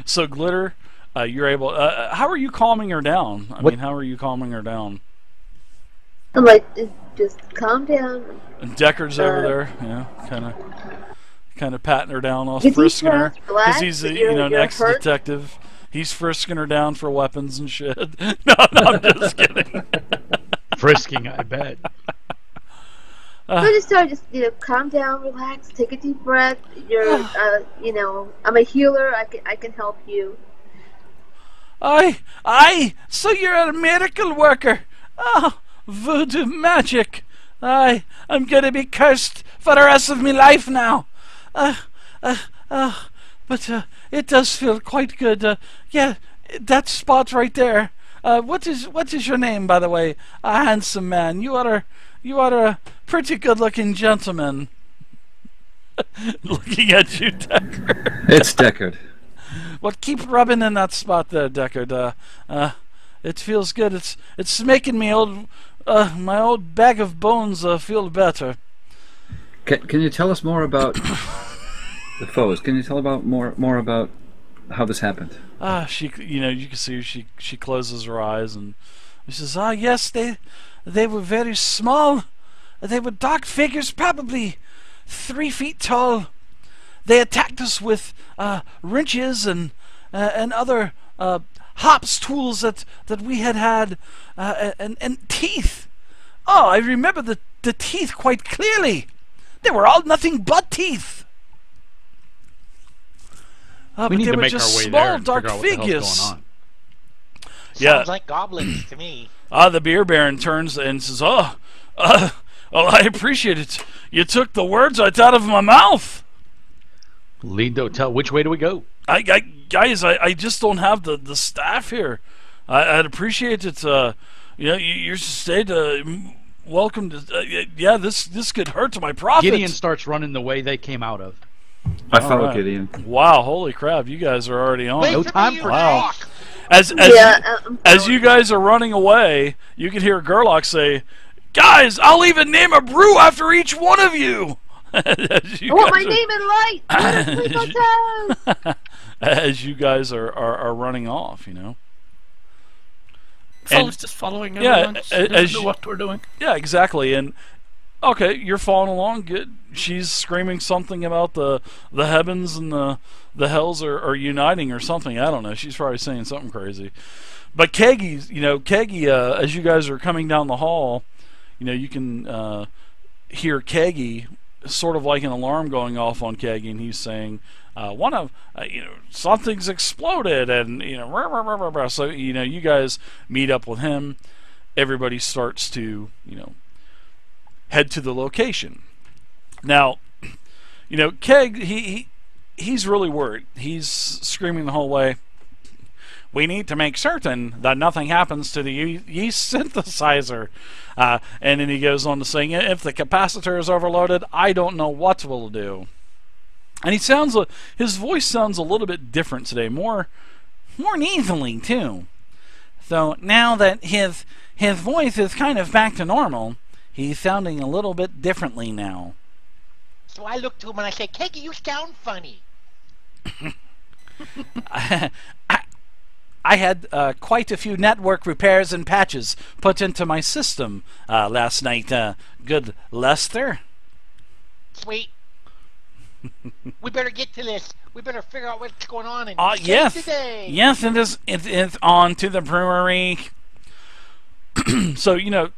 So Glitter, you're able. How are you calming her down? I mean, how are you calming her down? I'm like, just calm down. And Deckard's over there, kind of patting her down, all Get deep frisking her, breath, because relax. he's You're an hurt. ex-detective. He's frisking her down for weapons and shit. No, I'm just kidding. Frisking, I bet. So just tell her, just calm down, relax, take a deep breath. You're, I'm a healer. I can help you. So you're a miracle worker. Oh, voodoo magic. I'm gonna be cursed for the rest of my life now. But it does feel quite good. Yeah, that spot right there. What is your name, by the way? A handsome man. You are a pretty good-looking gentleman. Looking at you, Deckard. It's Deckard. Well, keep rubbing in that spot there, Deckard. It feels good. It's making me my old bag of bones feel better. Can you tell us more about the foes? Can you tell about more about how this happened? She, you can see she closes her eyes and she says, yes, they were very small. They were dark figures, probably 3 feet tall. They attacked us with wrenches and other hops tools that we had and teeth. Oh, I remember the teeth quite clearly. They were all nothing but teeth. We need they to were make just our way small, there and dark figure out what the figures. hell's going on. Sounds like goblins to me. The beer baron turns and says, "Oh, I appreciate it. You took the words right out of my mouth." Tell which way do we go? Guys, I just don't have the staff here. I'd appreciate it. You're stayed. Welcome to. Yeah, this could hurt to my profit. Gideon starts running the way they came out of. I follow Gideon. Wow, holy crap! You guys are already on. No time for talk. As you guys are running away, you can hear Gerlach say, "Guys, I'll even name a brew after each one of you." I want my name in light. As you guys are running off, Fellas just following everyone. As know what we're doing. Yeah, exactly. And okay, you're following along. Good. She's screaming something about the heavens and the hells are uniting or something. I don't know. She's probably saying something crazy. But Keggy, as you guys are coming down the hall, you can hear Keggy, sort of like an alarm going off on Keggy, and he's saying, something's exploded, and rah, rah, rah, rah, rah. So you guys meet up with him. Everybody starts to head to the location. Now, Keg, he's really worried. He's screaming the whole way, "We need to make certain that nothing happens to the yeast synthesizer." And then he goes on to saying, "If the capacitor is overloaded, I don't know what we'll do." And his voice sounds a little bit different today, more nasally too. So now that his voice is kind of back to normal, he's sounding a little bit differently now. So I look to him and I say, "Keggy, you sound funny." I had quite a few network repairs and patches put into my system last night. Good Lester? Sweet. We better get to this. We better figure out what's going on and yes. today. Yes, it's on to the brewery. So, a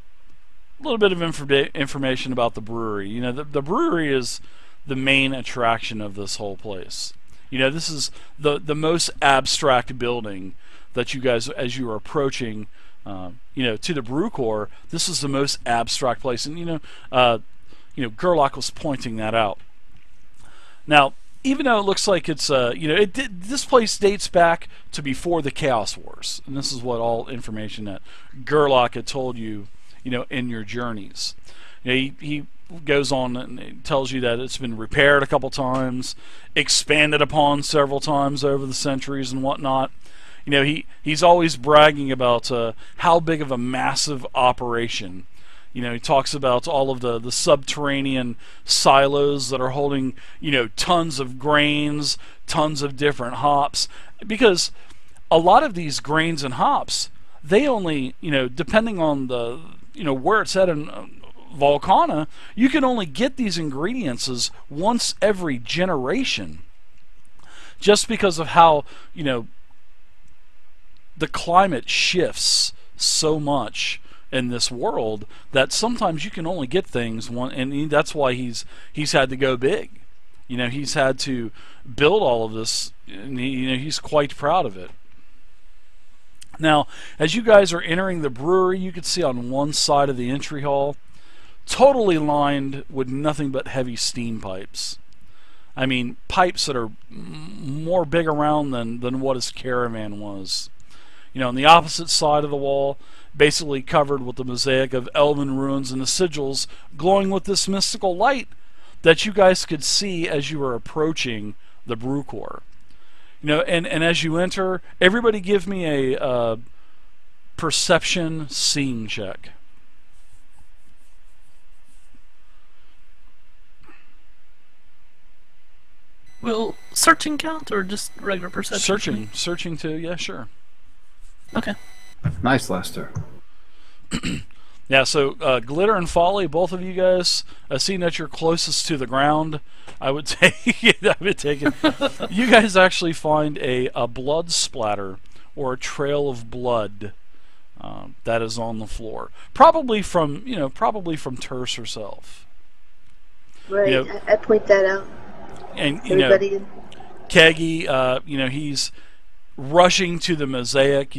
little bit of information about the brewery. The brewery is the main attraction of this whole place. This is the most abstract building that you guys, as you are approaching, to the brew core, this is the most abstract place. And, Gerlach was pointing that out. Now, even though it looks like it's, this place dates back to before the Chaos Wars. And this is what all information that Gerlach had told you, in your journeys. He goes on and tells you that it's been repaired a couple times, expanded upon several times over the centuries and whatnot. He's always bragging about how big of a massive operation. He talks about all of the subterranean silos that are holding, tons of grains, tons of different hops, because a lot of these grains and hops, they only, depending on the, where it's at in Valkana, you can only get these ingredients once every generation, just because of how, the climate shifts so much in this world that sometimes you can only get things one, and that's why he's had to go big. He's had to build all of this, and he's quite proud of it. Now, as you guys are entering the brewery, you can see on one side of the entry hall, totally lined with nothing but heavy steam pipes. I mean, pipes that are more big around than what his caravan was. On the opposite side of the wall, basically covered with the mosaic of elven runes and the sigils glowing with this mystical light that you guys could see as you were approaching the brew core. And as you enter, everybody give me a perception seeing check. Will searching count or just regular perception? Searching too, yeah, sure. Okay. Nice, Lester. Yeah, so Glitter and Folly, both of you guys, seeing that you're closest to the ground, I would take it. You guys actually find a blood splatter or a trail of blood that is on the floor, probably from Terse herself. Right, I point that out. And everybody. Keggy, he's rushing to the mosaic.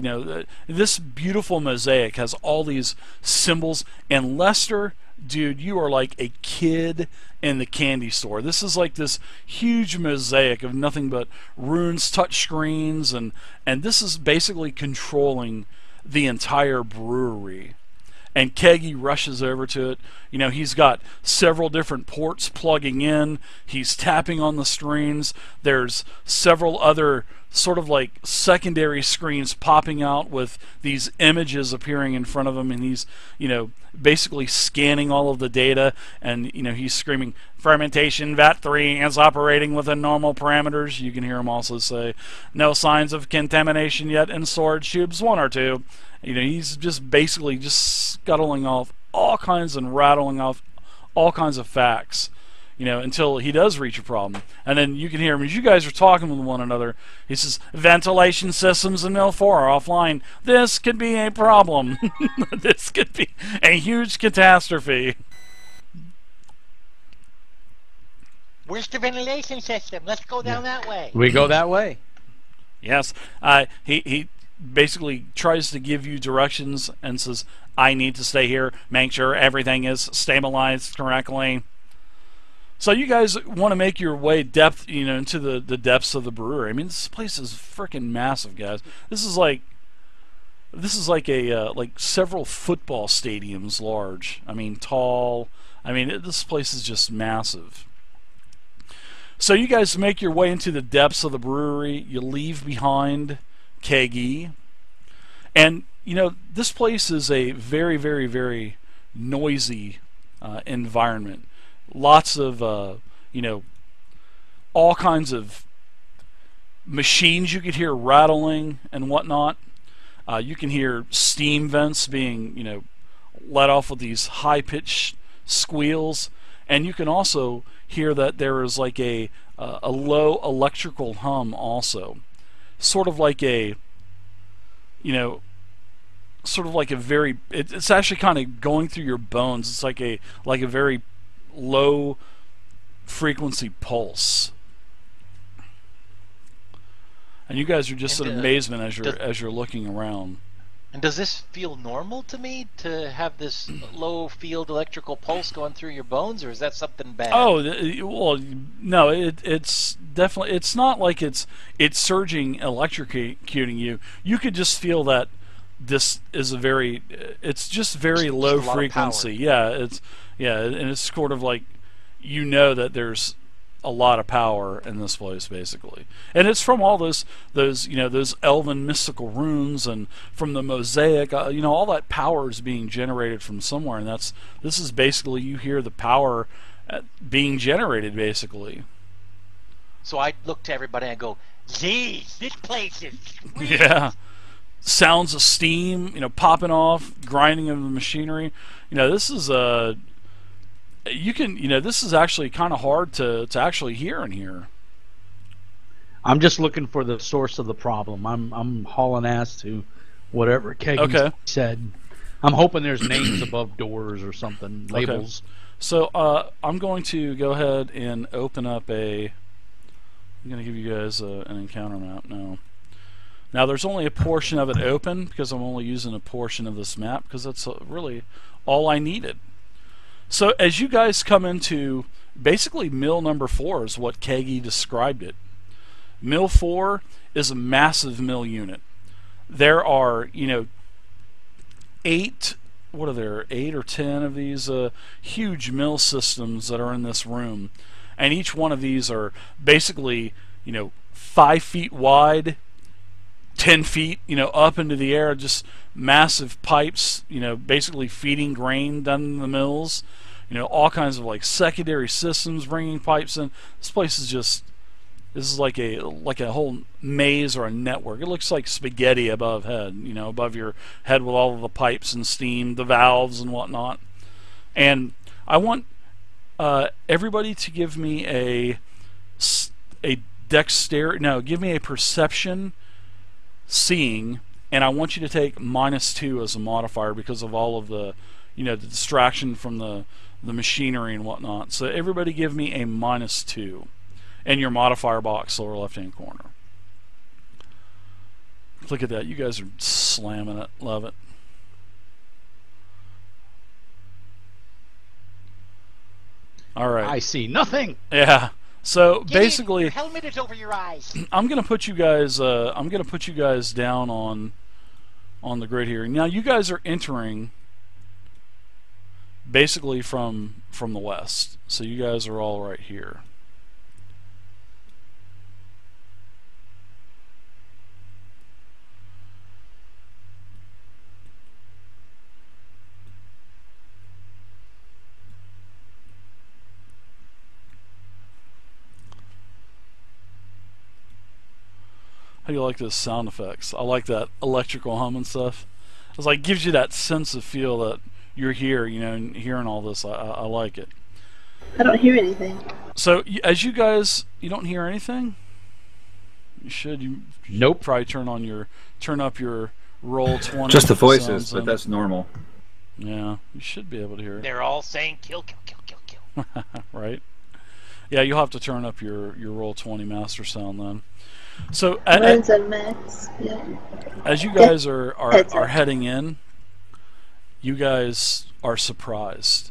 This beautiful mosaic has all these symbols, and Lester, dude, you are like a kid in the candy store. This is like this huge mosaic of nothing but runes, touch screens, and this is basically controlling the entire brewery. And Keggy rushes over to it. He's got several different ports plugging in. He's tapping on the screens. There's several other sort of like secondary screens popping out with these images appearing in front of him, and he's, basically scanning all of the data, and, he's screaming, "Fermentation Vat 3 is operating within normal parameters." You can hear him also say, "No signs of contamination yet in storage tubes 1 or 2. He's just basically just scuttling off all kinds and rattling off all kinds of facts, until he does reach a problem. And then you can hear him as you guys are talking with one another. He says, "Ventilation systems in Mill 4 are offline. This could be a problem." This could be a huge catastrophe. Where's the ventilation system? Let's go down that way. We go that way. Yes. He basically tries to give you directions and says, "I need to stay here, make sure everything is stabilized correctly." So you guys want to make your way into the depths of the brewery. I mean, this place is freaking massive, guys. This is like a like several football stadiums large. I mean, tall. I mean, this place is just massive. So you guys make your way into the depths of the brewery. You leave behind Keggy, and this place is a very, very, very noisy environment. Lots of all kinds of machines you could hear rattling and whatnot. You can hear steam vents being let off with these high-pitched squeals, and you can also hear that there is like a low electrical hum also. Sort of like a very, it's actually kind of going through your bones. It's like a very low frequency pulse. And you guys are just in amazement as you're looking around. And does this feel normal to me, to have this low field electrical pulse going through your bones, or is that something bad? Oh, well, no, it's definitely, it's not like it's surging, electrocuting you. You could just feel that this is it's just very low frequency. Yeah, and it's sort of like, that there's a lot of power in this place, basically, and it's from all those elven mystical runes, and from the mosaic. All that power is being generated from somewhere, and this is basically, you hear the power being generated, basically. So I look to everybody and I go, Jeez, this place is sweet. Yeah. Sounds of steam, popping off, grinding of the machinery. This is this is actually kind of hard to actually hear in here. I'm just looking for the source of the problem. I'm hauling ass to whatever Keggy said. I'm hoping there's names above doors or something, labels. Okay. So I'm going to go ahead and open up I'm going to give you guys an encounter map now. Now there's only a portion of it open because I'm only using a portion of this map because that's really all I needed. So as you guys come into basically mill number 4 is what Keggy described it. Mill 4 is a massive mill unit. There are, 8 or 10 of these huge mill systems that are in this room, and each one of these are basically 5 feet wide, 10 feet up into the air, just massive pipes, basically feeding grain down in the mills, all kinds of like secondary systems bringing pipes in. This is like a whole maze or a network. It looks like spaghetti above your head with all of the pipes and steam, the valves and whatnot. And I want everybody to give me a dexterity. No, give me a perception seeing, and I want you to take -2 as a modifier because of all of the the distraction from the machinery and whatnot. So everybody give me a -2 in your modifier box, lower left hand corner. Look at that, you guys are slamming it. Love it. All right. I see nothing. Yeah. So Gideon, basically, your helmet is over your eyes. I'm gonna put you guys down on the grid here. Now you guys are entering basically from the west. So you guys are all right here. How do you like those sound effects? I like that electrical hum and stuff. It's like gives you that sense of feel that you're here, and hearing all this. I like it. I don't hear anything. So as you guys, you don't hear anything. You should. Nope. Probably turn up your roll 20. Just the voices, sounds but that's normal. Yeah, you should be able to hear it. They're all saying kill, kill, kill, kill, kill. Right. Yeah, you'll have to turn up your roll 20 master sound then. So as you guys are heading in, you guys are surprised.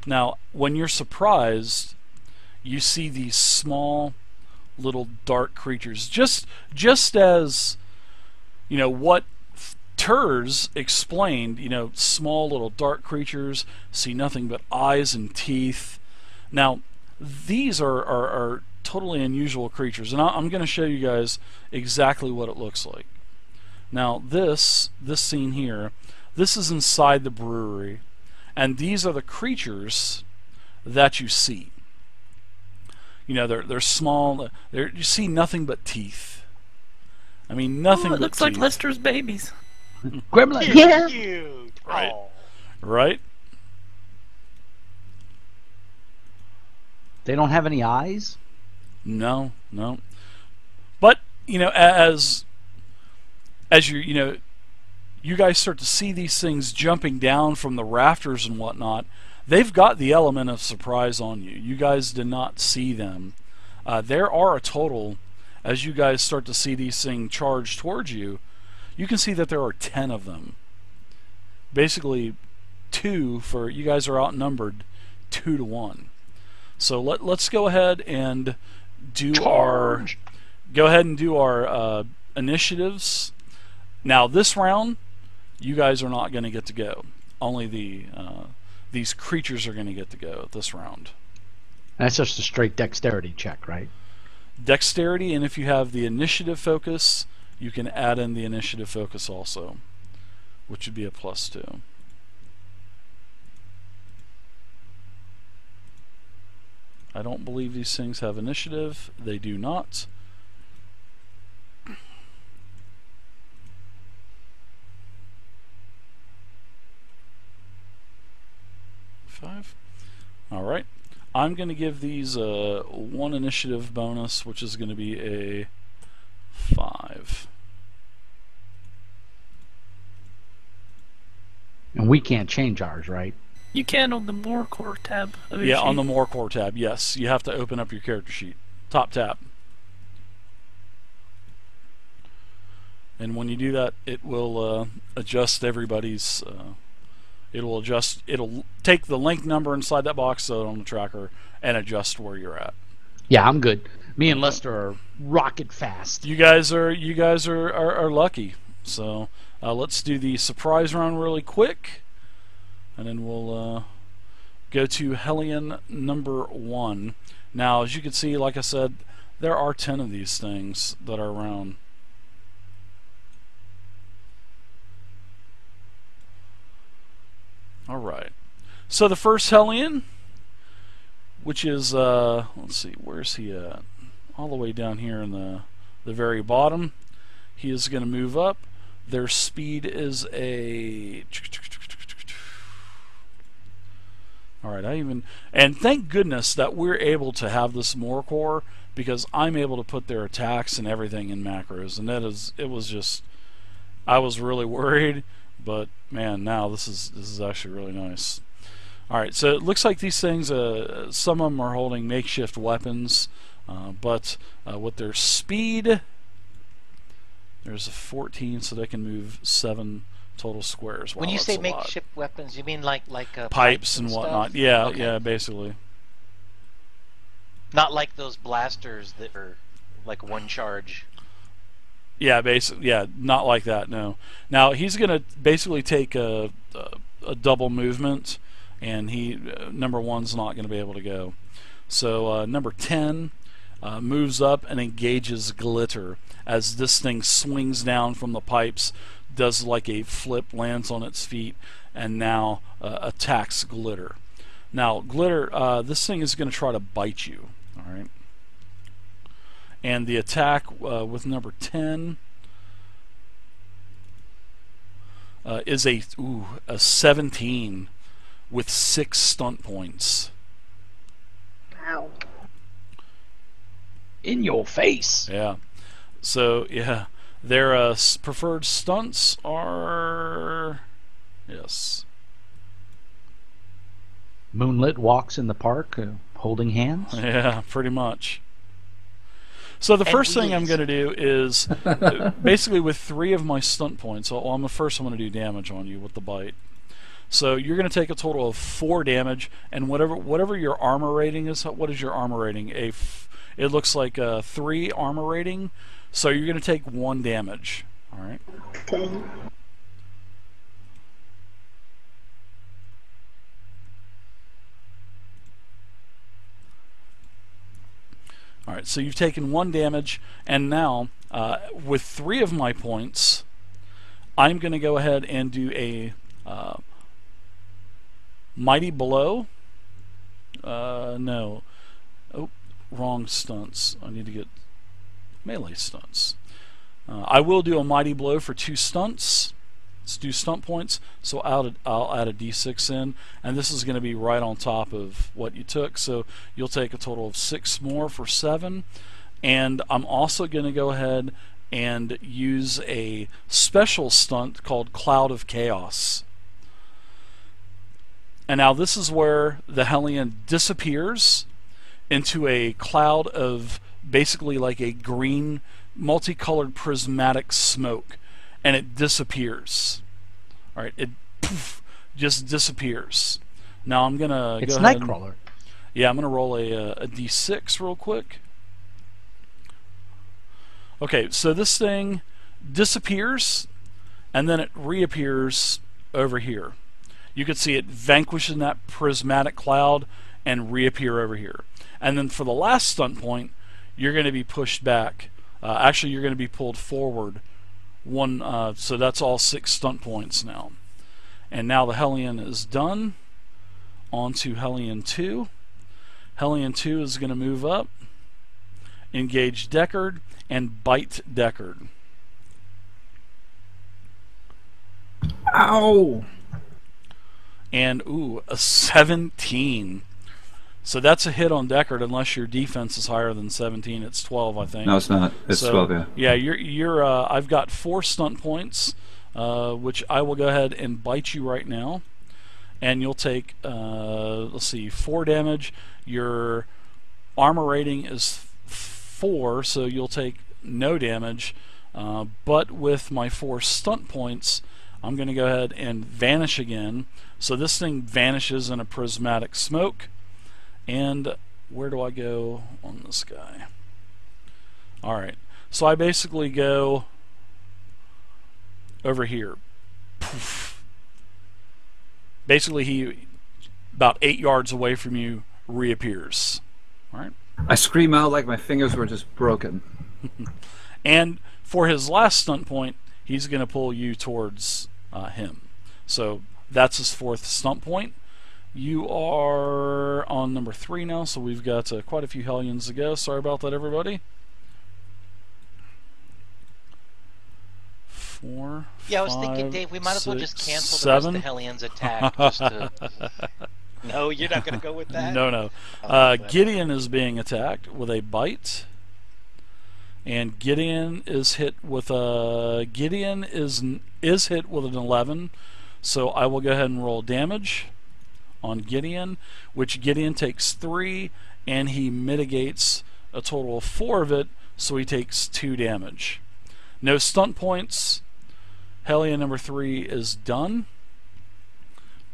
Now, when you're surprised, you see these small little dark creatures. Just as what Turs explained, small little dark creatures see nothing but eyes and teeth. Now, these are totally unusual creatures, and I'm going to show you guys exactly what it looks like. Now this scene here, this is inside the brewery, and these are the creatures that you see. They're small. You see nothing but teeth. I mean, nothing. Oh, it looks like Lester's babies. Gremlin. Yeah. Cute. Right. Oh. Right. They don't have any eyes? No. But as you guys start to see these things jumping down from the rafters and whatnot, they've got the element of surprise on you. You guys did not see them. There are a total, as you guys start to see these things charge towards you, you can see that there are 10 of them. Basically, 2 for you guys are outnumbered 2 to 1. So let's go ahead and do our initiatives. Now this round, you guys are not going to get to go. Only these creatures are going to get to go this round. That's just a straight dexterity check, right? Dexterity, and if you have the initiative focus, you can add in the initiative focus also, which would be a +2. I don't believe these things have initiative. They do not. 5. All right. I'm going to give these 1 initiative bonus, which is going to be a 5. And we can't change ours, right? You can on the More Core tab. Of your Yeah, on sheet. the More Core tab, yes. You have to open up your character sheet. Top tab. And when you do that, it will adjust everybody's... it'll take the link number inside that box on the tracker and adjust where you're at. Yeah, I'm good. Me and Lester are rocket fast. You guys are lucky. So let's do the surprise round really quick, and then we'll go to Hellion number 1. Now, as you can see, like I said, there are 10 of these things that are around. All right. So the first Hellion, which is let's see, where's he at? All the way down here in the very bottom. He is going to move up. Their speed is a... Alright, and thank goodness that we're able to have this More Core, because I'm able to put their attacks and everything in macros, and it was just... I was really worried, but man, now this is actually really nice. Alright, so it looks like these things, some of them are holding makeshift weapons, but with their speed... There's a 14, so they can move 7 total squares. Wow, when you that's say a lot. makeshift weapons, you mean like Pipes and whatnot? stuff? Yeah, Okay. yeah, basically. Not like those blasters that are like one charge. Yeah, basically. Yeah, not like that. No. Now he's gonna basically take a double movement, and number 1's not gonna be able to go. So number 10 moves up and engages Glitter as this thing swings down from the pipes, does like a flip, lands on its feet, and now attacks Glitter. Now Glitter, this thing is going to try to bite you. All right, and the attack with number 10 is a 17 with 6 stunt points. Wow. In your face. Yeah. So yeah, their preferred stunts are Moonlit walks in the park, holding hands. Yeah, pretty much. So the first thing I'm going to do is basically with 3 of my stunt points. I'm going to do damage on you with the bite. So you're going to take a total of 4 damage, and whatever your armor rating is. What is your armor rating? It looks like a 3 armor rating. So you're going to take 1 damage. All right. Okay. All right. So you've taken 1 damage, and now with 3 of my points, I'm going to go ahead and do a mighty blow. No. Oh, wrong stunts. I need to get melee stunts. I will do a mighty blow for 2 stunts. Let's do stunt points. So I'll add a d6 in, and this is going to be right on top of what you took. So you'll take a total of 6 more for 7. And I'm also going to go ahead and use a special stunt called Cloud of Chaos. And now this is where the Hellion disappears into a cloud of basically like a green multicolored prismatic smoke, and it disappears. Alright, it just disappears. Now I'm gonna It's go ahead Nightcrawler. I'm gonna roll a d6 real quick. Okay, so this thing disappears and then it reappears over here. You can see it vanquishing that prismatic cloud and reappear over here. And then for the last stunt point, you're going to be pushed back. Actually, you're going to be pulled forward 1. So that's all 6 stunt points now. And now the Hellion is done. On to Hellion 2. Hellion 2 is going to move up, engage Deckard, and bite Deckard. Ow! And ooh, a 17. So that's a hit on Deckard unless your defense is higher than 17. It's 12, I think. No, it's not. It's 12, yeah. Yeah, you're I've got 4 stunt points, which I will go ahead and bite you right now. And you'll take, let's see, 4 damage. Your armor rating is 4, so you'll take no damage. But with my 4 stunt points, I'm going to go ahead and vanish again. So this thing vanishes in a prismatic smoke. And where do I go on this guy? Alright, so I basically go over here. Poof. Basically, he, about 8 yards away from you, reappears. Alright? I scream out like my fingers were just broken. And for his last stunt point, he's going to pull you towards him. So that's his 4th stunt point. You are on number 3 now, so we've got quite a few Hellions to go. Sorry about that, everybody. 4, Yeah, I was 5, thinking, Dave, we might as well 6, just cancel 7. the rest of the Hellions attack. Just to... No, you're not going to go with that? No. Gideon is being attacked with a bite. And Gideon is hit with a... Gideon is hit with an 11. So I will go ahead and roll damage on Gideon, which Gideon takes 3, and he mitigates a total of 4 of it, so he takes 2 damage. No stunt points. Hellion number 3 is done.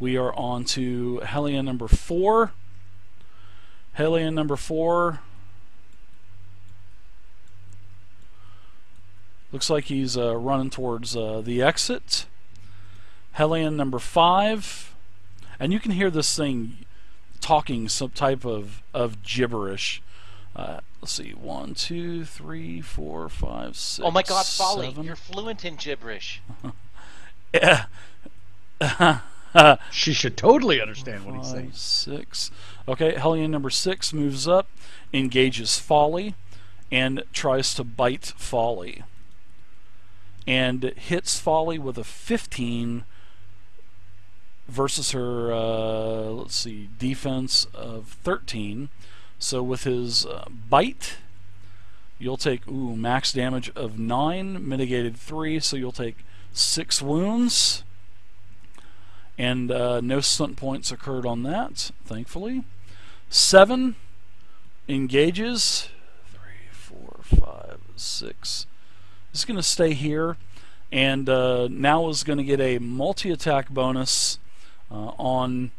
We are on to Hellion number 4. Hellion number 4 looks like he's running towards the exit. Hellion number 5. And you can hear this thing talking some type of gibberish. Let's see, 1, 2, 3, 4, 5, 6. Oh my God, Folly! 7. You're fluent in gibberish. She should totally understand what he's 5, saying. 6. Okay, Hellion number 6 moves up, engages Folly, and tries to bite Folly. And hits Folly with a 15 versus her, let's see, defense of 13. So with his bite, you'll take, max damage of 9, mitigated 3, so you'll take 6 wounds. And no stunt points occurred on that, thankfully. 7 engages. 3, 4, 5, 6. It's going to stay here. And now is going to get a multi-attack bonus on...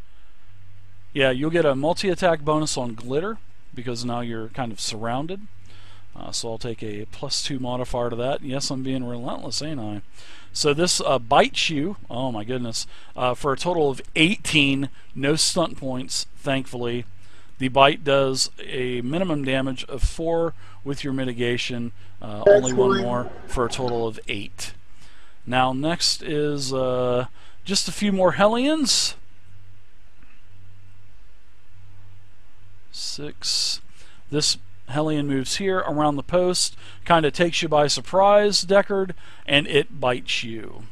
Yeah, you'll get a multi-attack bonus on Glitter, because now you're kind of surrounded. So I'll take a +2 modifier to that. Yes, I'm being relentless, ain't I? So this bites you, oh my goodness, for a total of 18, no stunt points, thankfully. The bite does a minimum damage of 4 with your mitigation, only 1 more, for a total of 8. Now next is just a few more Hellions. 6. This Hellion moves here around the post, kind of takes you by surprise, Deckard, and it bites you.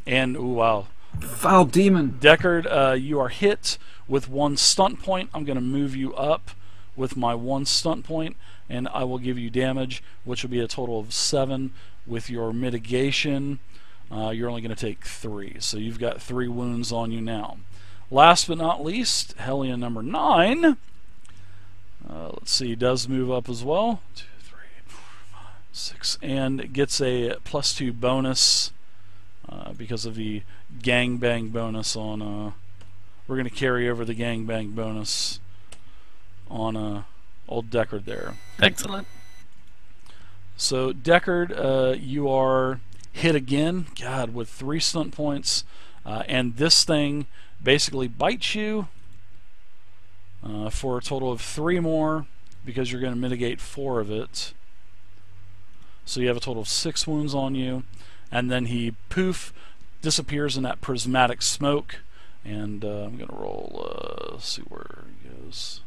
And, ooh, wow. Foul demon. Deckard, you are hit with 1 stunt point. I'm going to move you up with my 1 stunt point, and I will give you damage, which will be a total of 7. With your mitigation, you're only going to take 3. So you've got 3 wounds on you now. Last but not least, Hellion number 9. Let's see, does move up as well. 2, 3, 4, 5, 6, and gets a +2 bonus because of the gangbang bonus on. We're going to carry over the gangbang bonus on old Deckard there. Excellent. So Deckard, you are hit again. God, with 3 stunt points, and this thing basically bites you for a total of 3 more, because you're going to mitigate 4 of it. So you have a total of 6 wounds on you, and then he poof disappears in that prismatic smoke. And I'm going to roll, see where he goes.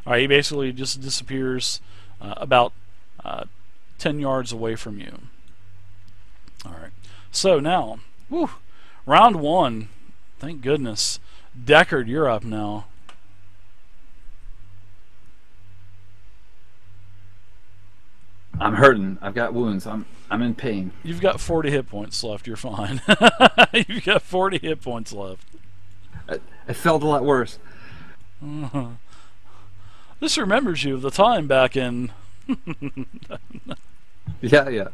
Alright, he basically just disappears about 10 yards away from you. All right. So now, whew, round 1. Thank goodness. Deckard, you're up now. I'm hurting. I've got wounds. I'm in pain. You've got 40 hit points left. You're fine. You've got 40 hit points left. It felt a lot worse. This remembers you of the time back in... Yeah.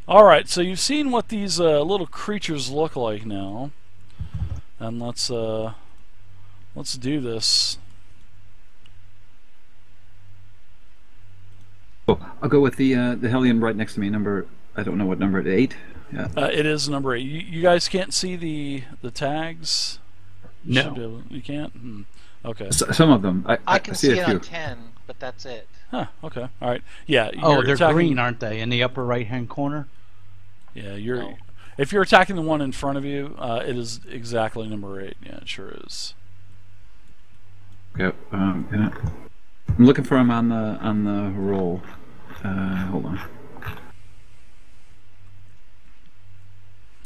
Alright, so you've seen what these little creatures look like now. And let's do this. Oh, I'll go with the Hellion right next to me. Number, I don't know what number it is. 8. Yeah. It is number 8. You guys can't see the tags? No. You can't? Okay. Some of them. I can see see a it few. on 10, but that's it. Huh, okay. Alright. Yeah. Oh, they're attacking... green, aren't they? In the upper right-hand corner? Yeah, you're... No. If you're attacking the one in front of you, it is exactly number 8. Yeah, it sure is. Okay. Yeah. I'm looking for him on the roll. Hold on.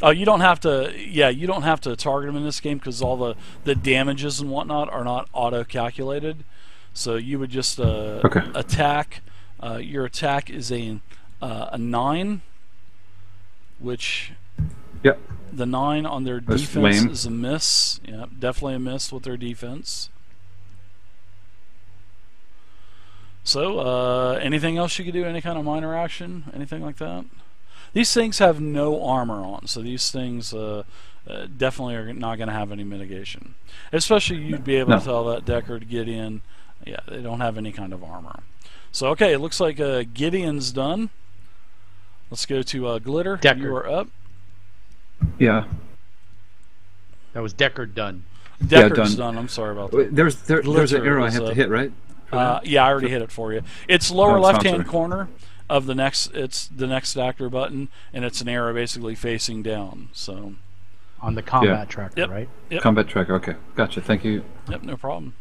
Oh, you don't have to. Yeah, you don't have to target them in this game because all the damages and whatnot are not auto-calculated. So you would just attack. Your attack is a 9, which Yep. the 9 on their That's defense lame. is a miss. Yeah, definitely a miss with their defense. So, anything else you could do? Any kind of minor action? Anything like that? These things have no armor on, so these things definitely are not going to have any mitigation. Especially you'd be able to tell that Deckard, Gideon, yeah, they don't have any kind of armor. So, okay, it looks like Gideon's done. Let's go to Glitter. Deckard. You are up. Yeah. That was Deckard done. Deckard's done. I'm sorry about that. There's an arrow I have to hit, right? Yeah, I already hit it for you. It's lower Oh, left-hand sorry. corner of the next. It's the next actor button, and it's an arrow basically facing down. So On the combat tracker, Yep. right? Yep. Combat tracker. Okay, gotcha. Thank you. Yep, no problem.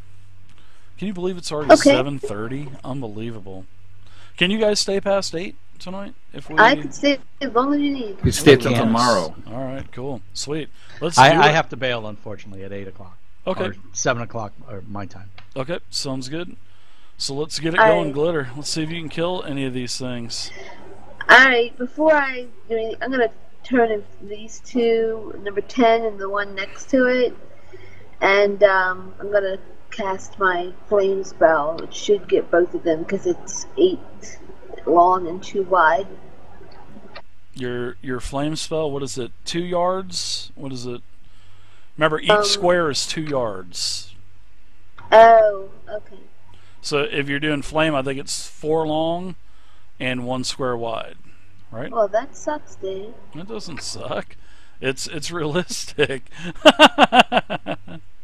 Can you believe it's already Okay. 7:30? Unbelievable. Can you guys stay past 8 tonight? If we... I can stay as long as you need. You stay till Yes. tomorrow. All right, cool, sweet. Let's do I it. have to bail, unfortunately, at 8 o'clock. Okay. Or 7 o'clock, or my time. Okay, sounds good. So let's get it All going, right. Glitter. Let's see if you can kill any of these things. Alright, before I do anything, I'm going to turn in these two, number 10 and the one next to it. And I'm going to cast my flame spell, which should get both of them because it's 8 long and 2 wide. Your flame spell, what is it? 2 yards? What is it? Remember, each square is 2 yards. Oh, okay. So if you're doing flame, I think it's 4 long and 1 square wide, right? Well, that sucks, Dave. It doesn't suck. It's realistic.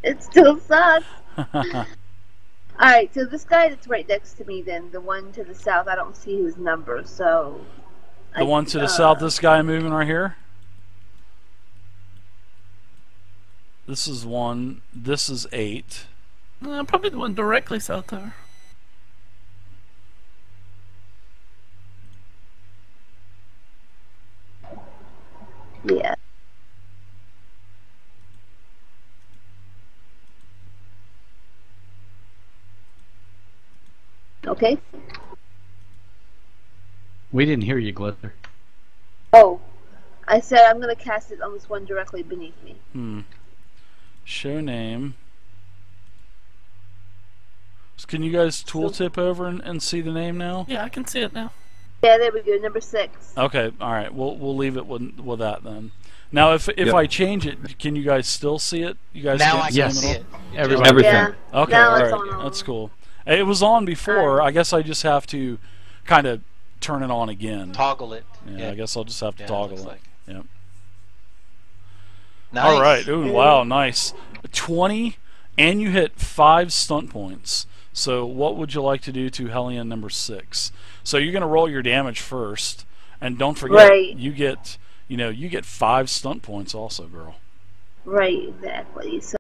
It still sucks. Alright, so this guy that's right next to me then, the one to the south, I don't see his number, so... The one to the south, this guy moving right here? This is 1. This is 8. Probably the one directly south there. Yeah. Okay. We didn't hear you, Glitter. Oh, I said I'm going to cast it on this one directly beneath me. Show name. So can you guys tooltip over and see the name now? Yeah, I can see it now. Yeah, there we go, number 6. Okay, all right. We'll leave it with that then. Now, if I change it, can you guys still see it? You guys Now can't I see can it see at it. Everybody. Everything. Yeah. Okay, Now all it's right. on. That's cool. It was on before. I guess I just have to kind of turn it on again. Toggle it. Yeah, I guess I'll just have to Yeah, toggle looks it. like. Yep. Nice. All right. Ooh, wow, nice. 20, and you hit 5 stunt points. So what would you like to do to Hellion number 6? So you're going to roll your damage first, and don't forget Right. you get 5 stunt points also, girl. Right, exactly. So